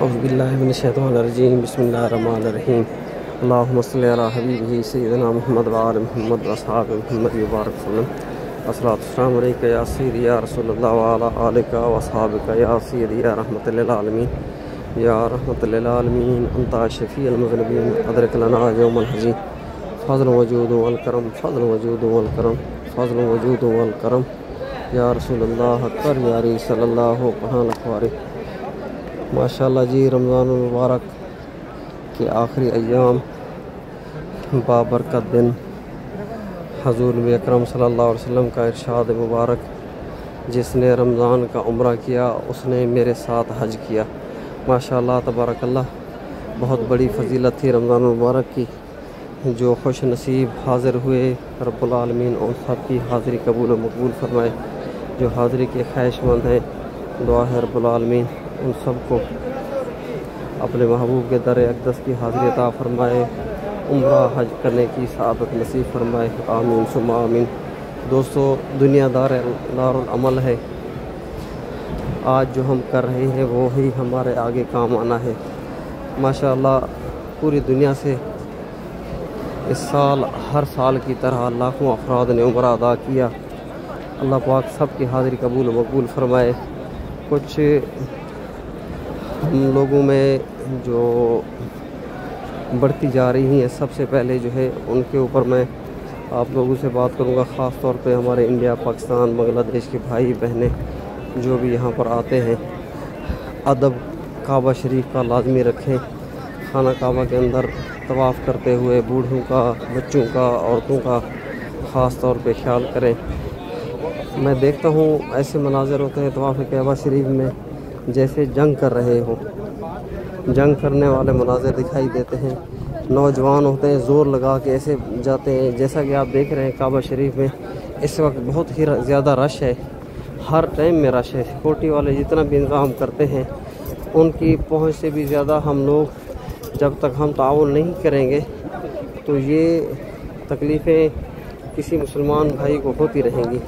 औज़ुबिल्लाहि मिनश्शैतानिर्रजीम बिस्मिल्लाहिर्रहमानिर्रहीम अल्लाहुम्मा सल्लि अला हबीबिही सय्यिदिना मुहम्मद व आलि मुहम्मद व असहाबि मुहम्मद व बारिक वसल्लम। अस्सलातु वस्सलामु अलैका या सय्यदी या रसूलल्लाह व अला आलिका व असहाबिका या सय्यदी या रहमतल लिल आलमीन या रहमतल लिल आलमीन अंता शफीअल मुज़निबीन अदरिक लना यौमल हज़ीम फ़ज़ल वजूद वल करम फ़ज़ल वजूद वल करम फ़ज़ल वजूद वल करम या रसूलल्लाह कर यारी सल्लल्लाहु अलैहि माशाअल्लाह जी। रमज़ान मुबारक के आखिरी अय्याम बाबरकत दिन हज़ूर नबी अकरम सल्लल्लाहु अलैहि वसल्लम का इरशाद मुबारक, जिसने रमज़ान का उम्रा किया उसने मेरे साथ हज किया। माशाअल्लाह तबारकल्लाह, बहुत बड़ी फ़जीलत थी रमज़ान मुबारक की। जो खुश नसीब हाज़िर हुए रब्बुल आलमीन उन सब की हाज़िरी कबूल व मकबूल फरमाए। जो हाज़िरी के ख्वाहिशमंद हैं, दुआ है रब्बुल आलमीन उन सब को अपने महबूब के दर अक़दस की हाज़िरी अता फ़रमाए, उम्रा हज करने की सआदत नसीब फरमाए, आमीन सुम्मा आमीन। दोस्तों, दुनिया दारुल अमल है। आज जो हम कर रहे हैं वो ही हमारे आगे काम आना है। माशाअल्लाह, पूरी दुनिया से इस साल हर साल की तरह लाखों अफराद ने उम्रा अदा किया। अल्लाह पाक सब की हाज़िरी कबूल मकबूल फरमाए। कुछ हम लोगों में जो बढ़ती जा रही हैं, सबसे पहले जो है उनके ऊपर मैं आप लोगों से बात करूंगा। ख़ास तौर पे हमारे इंडिया, पाकिस्तान, बांग्लादेश के भाई बहनें जो भी यहाँ पर आते हैं, अदब काबा शरीफ का लाजमी रखें। खाना काबा के अंदर तवाफ़ करते हुए बूढ़ों का, बच्चों का, औरतों का ख़ास तौर पे ख्याल करें। मैं देखता हूँ ऐसे मनाज़र होते हैं तवाफ़ काबा शरीफ में जैसे जंग कर रहे हों, जंग करने वाले मनाज़र दिखाई देते हैं। नौजवान होते हैं, ज़ोर लगा के ऐसे जाते हैं। जैसा कि आप देख रहे हैं काबा शरीफ में इस वक्त बहुत ही ज़्यादा रश है, हर टाइम में रश है। सिक्योरिटी वाले जितना भी इंतज़ाम करते हैं उनकी पहुँच से भी ज़्यादा हम लोग जब तक हम ताउन नहीं करेंगे तो ये तकलीफ़ें किसी मुसलमान भाई को होती रहेंगी।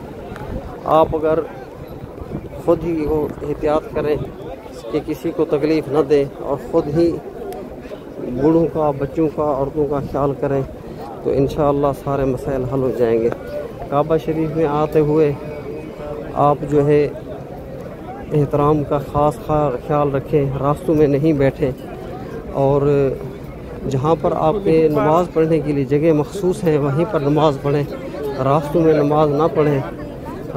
आप अगर ख़ुद ही वो एहतियात करें कि किसी को तकलीफ़ न दें और ख़ुद ही बूढ़ों का, बच्चों का, औरतों का ख्याल करें तो इंशाअल्लाह सारे मसाइल हल हो जाएंगे। काबा शरीफ में आते हुए आप जो है एहतराम का ख़ास ख्याल रखें, रास्तों में नहीं बैठें और जहाँ पर आपके नमाज़ पढ़ने के लिए जगह मखसूस है वहीं पर नमाज़ पढ़ें। रास्तों में नमाज ना पढ़ें।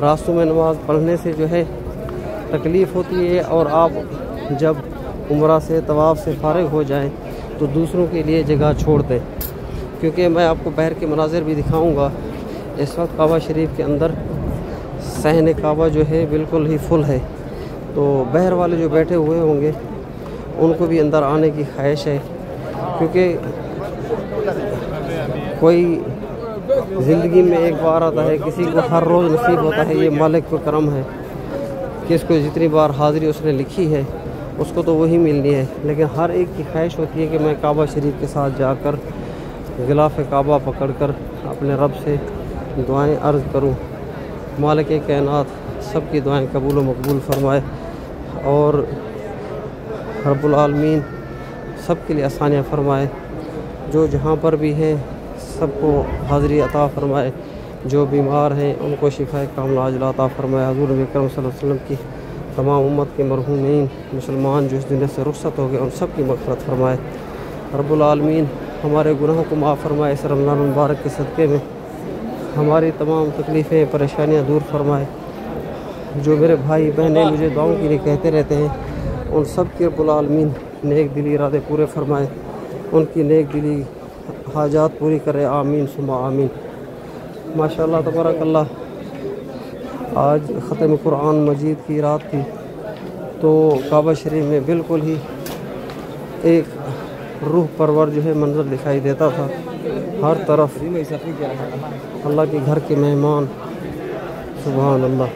रास्तों में नमाज़ पढ़ने से जो है तकलीफ़ होती है और आप जब उम्रा से, तवाफ़ से फ़ारिग हो जाएं तो दूसरों के लिए जगह छोड़ दें। क्योंकि मैं आपको बाहर के मनाज़िर भी दिखाऊंगा। इस वक्त काबा शरीफ के अंदर सहन काबा जो है बिल्कुल ही फुल है, तो बाहर वाले जो बैठे हुए होंगे उनको भी अंदर आने की ख्वाहिश है। क्योंकि कोई ज़िंदगी में एक बार आता है, किसी को हर रोज़ नसीब होता है। ये मालिक का करम है कि इसको जितनी बार हाज़िरी उसने लिखी है उसको तो वही मिलनी है। लेकिन हर एक की ख्वाहिश होती है कि मैं काबा शरीफ के साथ जाकर गिलाफ़ काबा पकड़कर अपने रब से दुआएं अर्ज़ करूं। मालिक कायनात सब की दुआएं कबूल व मकबूल फरमाए और रब्बुल आलमीन सब के लिए आसानियाँ फरमाए। जो जहाँ पर भी हैं सबको हाज़िरी अता फ़रमाए। जो बीमार हैं उनको शिफ़ाए कामिला अता फ़रमाए। हज़ूर नबी अकरम सल्लल्लाहु अलैहि वसल्लम की तमाम उम्मत के मरहूमीन मुसलमान जो इस दुनिया से रुख़्सत हो गए उन सब की मग़फ़िरत फ़रमाए। रब्बुल आलमीन हमारे गुनाहों को माफ़ फ़रमाए। इस रमज़ान मुबारक के सदक़े में हमारी तमाम तकलीफ़ें, परेशानियाँ दूर फ़रमाए। जो मेरे भाई बहनें मुझे दुआओं के लिए कहते रहते हैं उन सब के रब्बुल आलमीन नेक दिली इरादे पूरे फ़रमाए, उनकी नेक दिली हाजात पूरी करे, आमीन सुम्मा आमीन। माशाअल्लाह तबारकल्लाह, आज ख़त्म कुरान मजीद की रात थी तो काबा शरीफ में बिल्कुल ही एक रूह परवर जो है मंज़र दिखाई देता था। हर तरफ अल्लाह के घर के मेहमान, सुभान अल्लाह।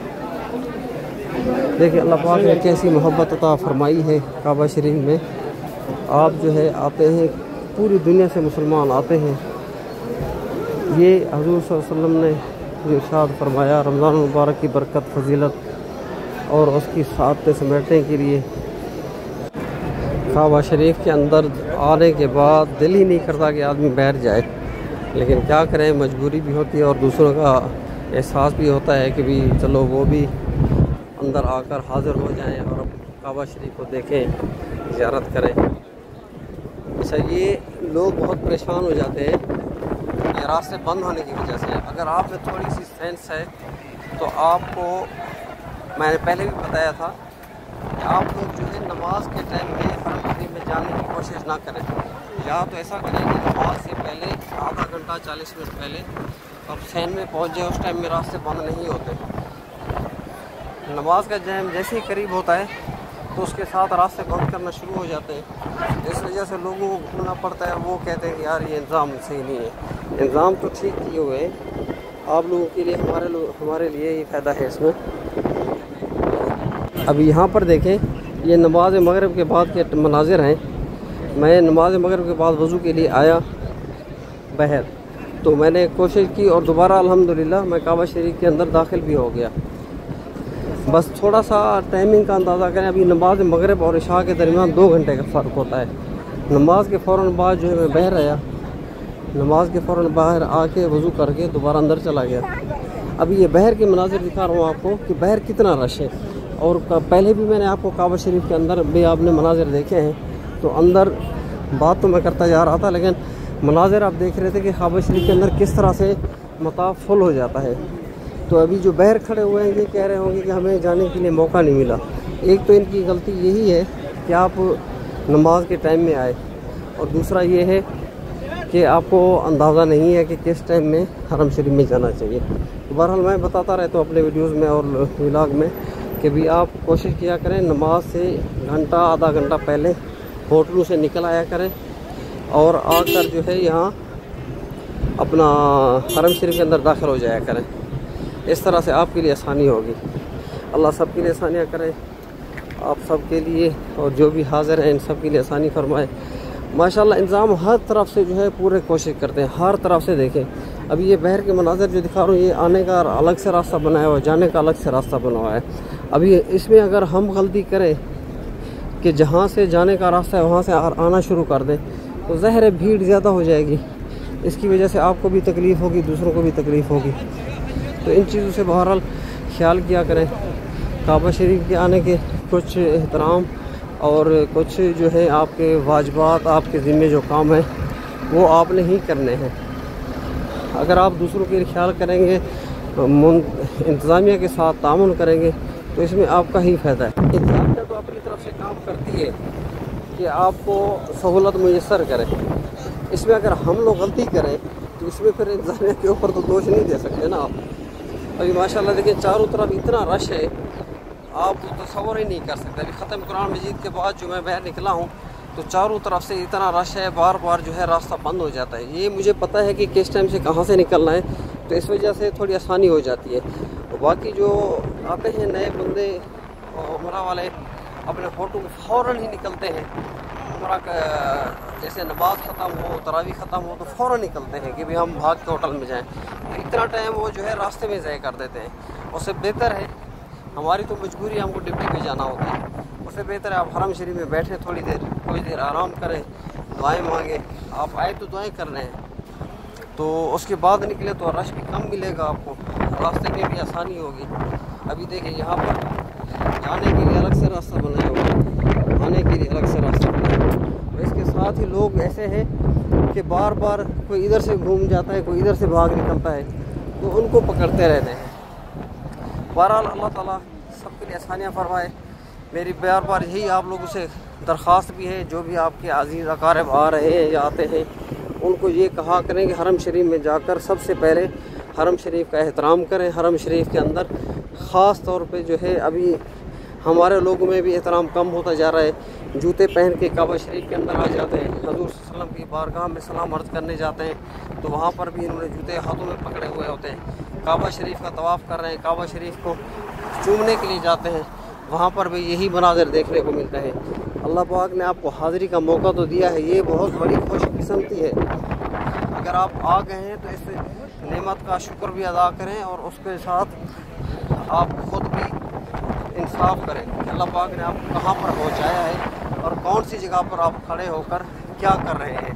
देखिए अल्लाह पाक ने कैसी मोहब्बत अता फ़रमाई है काबा शरीफ में। आप जो है आते हैं, पूरी दुनिया से मुसलमान आते हैं। ये हज़ूर सल्लल्लाहु अलैहि वसल्लम ने जो इरशाद फरमाया, रमज़ान मुबारक की बरकत, फजीलत और उसकी सादत समेटने के लिए काबा शरीफ के अंदर आने के बाद दिल ही नहीं करता कि आदमी बैठ जाए, लेकिन क्या करें, मजबूरी भी होती है और दूसरों का एहसास भी होता है कि भी चलो वो भी अंदर आकर हाज़िर हो जाएं और काबा शरीफ को देखें, ज़ियारत करें। अच्छा, ये लोग बहुत परेशान हो जाते हैं ये रास्ते बंद होने की वजह से। अगर आप में थोड़ी सी सेंस है तो आपको मैंने पहले भी बताया था कि आप लोग जो है नमाज के टाइम में हरम शरीफ में जाने की कोशिश ना करें, या तो ऐसा करें कि नमाज से पहले आधा घंटा 40 मिनट पहले आप सैन में पहुंच जाए। उस टाइम में रास्ते बंद नहीं होते। नमाज का टाइम जैसे ही करीब होता है तो उसके साथ रास्ते बंद करना शुरू हो जाते हैं। इस वजह से लोगों को घूमना पड़ता है। वो कहते हैं कि यार ये इंतज़ाम सही नहीं है। इंतज़ाम तो ठीक किए हुए हैं आप लोगों के लिए, हमारे लिए ये फ़ायदा है इसमें। अभी यहाँ पर देखें, ये नमाज मगरिब के बाद के मनाजिर हैं। मैं नमाज मगरिब के बाद वज़ू के लिए आया बाहर, तो मैंने कोशिश की और दोबारा अल्हम्दुलिल्लाह मैं काबा शरीफ के अंदर दाखिल भी हो गया। बस थोड़ा सा टाइमिंग का अंदाज़ा करें। अभी नमाज मगरिब और इशा के दरमियान 2 घंटे का फ़र्क होता है। नमाज के फ़ौरन बाद जो है मैं बाहर आया, नमाज के फ़ौरन बाहर आके वज़ू करके दोबारा अंदर चला गया। अभी ये बाहर के मनाजिर दिखा रहा हूँ आपको कि बाहर कितना रश है। और पहले भी मैंने आपको काबा शरीफ के अंदर भी आपने मनाजिर देखे हैं, तो अंदर बात तो मैं करता जा रहा था, लेकिन मनाजिर आप देख रहे थे कि काबा शरीफ के अंदर किस तरह से मताफ फुल हो जाता है। तो अभी जो बाहर खड़े हुए हैं ये कह रहे होंगे कि हमें जाने के लिए मौका नहीं मिला। एक तो इनकी गलती यही है कि आप नमाज के टाइम में आए, और दूसरा ये है कि आपको अंदाज़ा नहीं है कि किस टाइम में हरम शरीफ में जाना चाहिए। तो बहरहाल मैं बताता रहता हूँ अपने वीडियोज़ में और व्लॉग में कि भी आप कोशिश किया करें नमाज से घंटा आधा घंटा पहले होटलों से निकल आया करें और आकर जो है यहाँ अपना हरम शरीफ के अंदर दाखिल हो जाया करें। इस तरह से आपके लिए आसानी होगी। अल्लाह सब के लिए आसानियाँ करे, आप सब के लिए, और जो भी हाज़िर हैं इन सब के लिए आसानी फरमाए। माशाल्लाह इंतज़ाम हर तरफ से जो है पूरे कोशिश करते हैं, हर तरफ से देखें। अभी ये बाहर के मनाज़र जो दिखा रहा हूँ, ये आने का अलग से रास्ता बनाया हुआ है, जाने का अलग से रास्ता बना हुआ है। अभी इसमें अगर हम गलती करें कि जहाँ से जाने का रास्ता है वहाँ से आना शुरू कर दें तो ज़ाहिर है भीड़ ज़्यादा हो जाएगी। इसकी वजह से आपको भी तकलीफ़ होगी, दूसरों को भी तकलीफ़ होगी। तो इन चीज़ों से बहरहाल ख्याल किया करें। काबा शरीफ के आने के कुछ एहतराम और कुछ जो है आपके वाजिबात, आपके ज़िम्मे जो काम है वो आपने ही करने हैं। अगर आप दूसरों के लिए ख्याल करेंगे, इंतज़ामिया के साथ तामुन करेंगे, तो इसमें आपका ही फ़ायदा है। इंतज़ामिया तो अपनी तरफ से काम करती है कि आपको सहूलत मुयस्सर करें। इसमें अगर हम लोग गलती करें तो इसमें फिर इंतज़ामिया के ऊपर तो दोष नहीं दे सकते ना आप। अभी माशाल्लाह देखिए चारों तरफ इतना रश है, आप तसव्वुर ही नहीं कर सकते। अभी ख़त्म कुरान मजीद के बाद जो मैं बाहर निकला हूँ तो चारों तरफ से इतना रश है, बार बार जो है रास्ता बंद हो जाता है। ये मुझे पता है कि किस टाइम से कहाँ से निकलना है, तो इस वजह से थोड़ी आसानी हो जाती है। और बाकी जो आते हैं नए बंदे उम्रा वाले, अपने फ़ोटो में फ़ौरन ही निकलते हैं। उम्रा का जैसे नमाज ख़त्म हो, तरावी ख़त्म हो तो फ़ौरन निकलते हैं कि भाई हम भाग के होटल में जाएँ। तो इतना टाइम वो जो है रास्ते में ज़ाया कर देते हैं। उससे बेहतर है, हमारी तो मजबूरी, हमको ड्यूटी पे जाना होता है, उससे बेहतर है आप हरम शरीफ में बैठें, थोड़ी देर कुछ देर आराम करें, दुआएं मांगें। आप आए तो दुआएं कर रहे हैं, तो उसके बाद निकले तो रश भी कम मिलेगा आपको, रास्ते में भी आसानी होगी। अभी देखिए यहाँ पर जाने के लिए अलग से रास्ता बनाया हुआ है, आने के लिए अलग से रास्ता बनाया हुआ है। और इसके साथ ही लोग ऐसे हैं कि बार बार कोई इधर से घूम जाता है, कोई इधर से भाग निकलता है, तो उनको पकड़ते रहते हैं। बहरहाल अल्लाह ताला सबके लिए आसानियाँ फरमाए। मेरी बार बार यही आप लोगों से दरख्वास्त भी है, जो भी आपके अजीज़ अकारिब आ रहे हैं या आते हैं उनको ये कहा करें कि हरम शरीफ में जाकर सबसे पहले हरम शरीफ का एहतराम करें। हरम शरीफ के अंदर ख़ास तौर पे जो है अभी हमारे लोगों में भी एहतराम कम होता जा रहा है। जूते पहन के काबा शरीफ के अंदर आ जाते हैं, हज़ूर सल्लल्लाहु अलैहि वसल्लम की बारगाह में सलाम अर्ज़ करने जाते हैं तो वहाँ पर भी इन्होंने जूते हाथों में पकड़े हुए होते हैं। काबा शरीफ का तवाफ़ कर रहे हैं, काबा शरीफ को चूमने के लिए जाते हैं, वहाँ पर भी यही मनाज़र देखने को मिलता है। अल्लाह पाक ने आपको हाज़िरी का मौका तो दिया है, ये बहुत बड़ी खुशकिस्मती है। अगर आप आ गए हैं तो इस नेमत का शुक्र भी अदा करें और उसके साथ आप खुद भी इंसाफ करें कि अल्लाह पाक ने आपको कहाँ पर पहुँचाया है और कौन सी जगह पर आप खड़े होकर क्या कर रहे हैं।